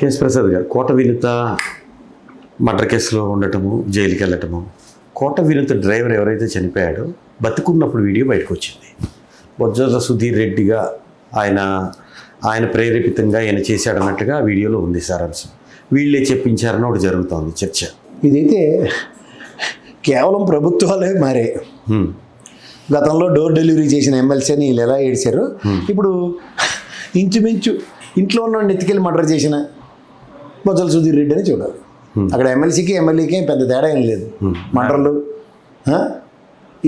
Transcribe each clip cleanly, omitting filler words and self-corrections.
KS Prasad గారు కోట వినుత murder కేసులో ఉండటము, జైలుకి వెళ్ళటము, కోట వినుత డ్రైవర్ ఎవరైతే చనిపోయాడో బతుకున్నప్పుడు వీడియో బయటకు వచ్చింది. బొజ్జల సుధీర్ రెడ్డిగా ఆయన ప్రేరేపితంగా ఆయన చేశాడన్నట్టుగా ఆ వీడియోలో ఉంది సారాంశం. వీళ్ళే చెప్పించారని ఒకటి జరుగుతోంది చర్చ. ఇదైతే కేవలం ప్రభుత్వాలే మారే. గతంలో డోర్ డెలివరీ చేసిన ఎమ్మెల్సీని వీళ్ళు ఎలా ఏడిచారు, ఇప్పుడు ఇంచుమించు ఇంట్లో ఉన్న ఎత్తుకెళ్ళి మర్డర్ చేసిన బొజ్జల సుధీర్ రెడ్డి అని చూడాలి. అక్కడ ఎమ్మెల్సీకి ఎమ్మెల్యేకి పెద్ద తేడా ఏం లేదు. మర్డర్లు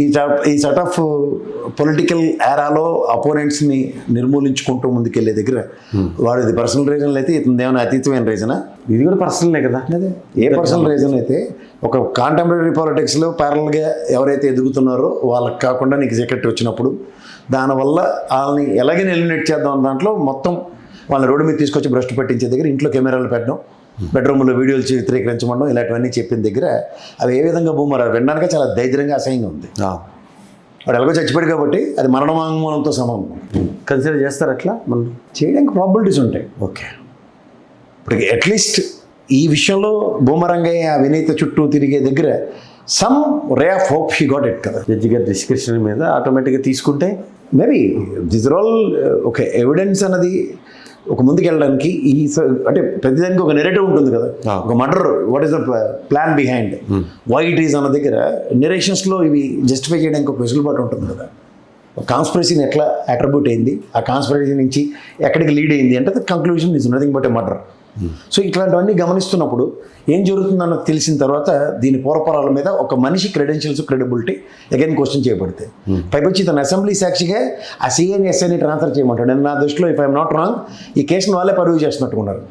ఈ సెట్ ఆఫ్ పొలిటికల్ ఏరాలో అపోనెంట్స్ని నిర్మూలించుకుంటూ ముందుకెళ్ళే దగ్గర వాడిది పర్సనల్ రీజన్లు అయితే ఇతను ఏమైనా అతీతమైన రీజనా? ఇది కూడా పర్సనలే కదా. అదే ఏ పర్సనల్ రీజన్ అయితే ఒక కాంటెంపరీ పాలిటిక్స్లో ప్యారల్గా ఎవరైతే ఎదుగుతున్నారో వాళ్ళకి కాకుండా నీకు సెక్రటరీ వచ్చినప్పుడు దానివల్ల వాళ్ళని ఎలాగైనా ఎలిమినేట్ చేద్దాం దాంట్లో మొత్తం వాళ్ళని రోడ్డు మీద తీసుకొచ్చి భ్రష్టు పట్టించే దగ్గర ఇంట్లో కెమెరాలు పెట్టడం, బెడ్రూమ్లో వీడియోలు చిత్రీకరించడం ఇలాంటివన్నీ చెప్పిన దగ్గర అవి ఏ విధంగా బూమరా వినడానికి చాలా ధైర్యంగా అసహ్యంగా ఉంది. వాడు ఎలాగో చచ్చిపోయాడు కాబట్టి అది మరణ వాంగ్మూలంతో సమానం. కన్సిడర్ చేస్తారు అట్లా మనం చేయడానికి ప్రాబిలిటీస్ ఉంటాయి. ఓకే, ఇప్పుడు అట్లీస్ట్ ఈ విషయంలో బూమరంగయ్య అవినీతి చుట్టూ తిరిగే దగ్గర some ray of hope he got it కదా. జడ్జి గారి డిస్క్రిప్షన్ మీద ఆటోమేటిక్గా తీసుకుంటే మేబీ దిస్ ఆర్ ఆల్ ఒక ఎవిడెన్స్ అన్నది ఒక ముందుకు వెళ్ళడానికి అంటే ప్రతిదానికి ఒక నెరేటివ్ ఉంటుంది కదా. ఒక murder what is the plan behind why it is అన్న దగ్గర నెరేషన్స్లో ఇవి జస్టిఫై చేయడానికి ఒక వెసులుబాటు ఉంటుంది కదా. ఒక కాన్స్పిరసీని ఎట్లా అట్రిబ్యూట్ అయింది, ఆ కాన్స్పిరసీ నుంచి ఎక్కడికి లీడ్ అయింది అంటే conclusion is nothing but a murder. So ఇట్లాంటివన్నీ గమనిస్తున్నప్పుడు ఏం జరుగుతుందన్నది తెలిసిన తర్వాత దీని పూర్వపరాల మీద ఒక మనిషి క్రెడెన్షియల్స్ క్రెడిబిలిటీ అగైన్ క్వశ్చన్ చేయబడతాయి. పైపొచ్చి తన అసెంబ్లీ సాక్షిగా ఆ సిఐని ఎస్ఐని ట్రాన్స్ఫర్ చేయమంటాడు. నేను నా దృష్టిలో ఇఫ్ ఐఎమ్ నాట్ రాంగ్ ఈ కేసును వాళ్ళే పరువు చేస్తున్నట్టుకున్నారు.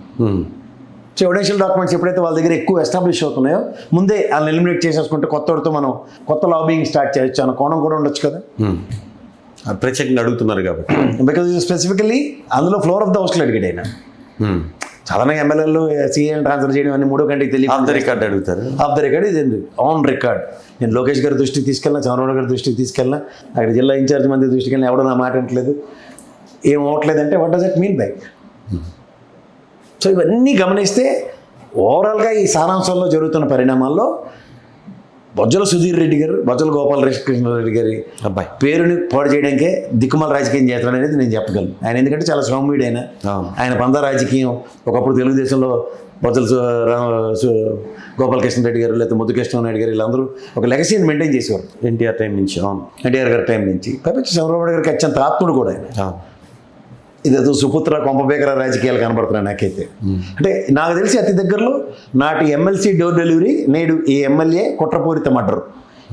సో ఎవిడెన్షియల్ డాక్యుమెంట్స్ ఎప్పుడైతే వాళ్ళ దగ్గర ఎక్కువ ఎస్టాబ్లిష్ అవుతున్నాయో ముందే వాళ్ళని ఎలిమినేట్ చేసేసుకుంటే కొత్తతో మనం కొత్త లాబింగ్ స్టార్ట్ చేయొచ్చు అన్న కోణం కూడా ఉండొచ్చు కదా. ప్రత్యేకంగా అడుగుతున్నారు కాబట్టి బికాజ్ స్పెసిఫికలీ అందులో ఫ్లోర్ ఆఫ్ ద హౌస్లో అడిగాడు ఆయన. సాధారణంగా ఎమ్మెల్యేలు సీఎం ట్రాన్స్ఫర్ చేయడం అన్ని 3వ గంటకి తెలియదు. ఆఫ్ ద రికార్డ్ అడుగుతారు. ఆఫ్ ద రికార్డ్ ఇది ఆన్ రికార్డ్. నేను లోకేష్ గారి దృష్టికి తీసుకెళ్ళినా, చంద్రబాబు గారి దృష్టికి తీసుకెళ్ళినా, అక్కడ జిల్లా ఇన్ఛార్జ్ మంది దృష్టికి వెళ్ళినా ఎవడో నా మాట అంటలేదు, ఏం అవ్వట్లేదంటే what does it mean by? So ఇవన్నీ గమనిస్తే ఓవరాల్గా ఈ సారాంశంలో జరుగుతున్న పరిణామాల్లో బొజ్జల సుధీర్ రెడ్డి గారు, బొజ్జల గోపాలకృష్ణారెడ్డి గారి అబ్బాయి పేరుని పాడు చేయడానికే దిక్కుమాల రాజకీయం చేస్తాడు అనేది నేను చెప్పగలను. ఆయన ఎందుకంటే చాలా సౌమ్యుడు. ఆయన పంద రాజకీయం ఒకప్పుడు తెలుగుదేశంలో బొజ్జల గోపాలకృష్ణారెడ్డి గారు లేకపోతే ముద్దుకృష్ణనాయుడు గారు వీళ్ళందరూ ఒక లెగసీని మెయింటైన్ చేసేవారు ఎన్టీఆర్ టైం నుంచి. ఎన్టీఆర్ గారి టైం నుంచి. కాబట్టి చంద్రబాబు గారికి అత్యంత ఆత్ముడు కూడా ఆయన. ఇదేదో సుపుత్ర కొంపబేకర రాజకీయాలు కనబడుతున్నాయి నాకైతే. అంటే నాకు తెలిసి అతి దగ్గరలో నాటి ఎమ్మెల్సీ డోర్ డెలివరీ, నేడు ఈ ఎమ్మెల్యే కుట్రపూరిత మర్డర్,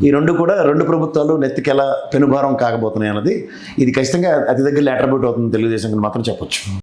ఈ రెండు కూడా రెండు ప్రభుత్వాలు నెత్తికెలా పెనుభారం కాకపోతున్నాయి అన్నది ఇది ఖచ్చితంగా అతి దగ్గరలో అట్రిబ్యూట్ అవుతుంది తెలుగుదేశం మాత్రం చెప్పొచ్చు.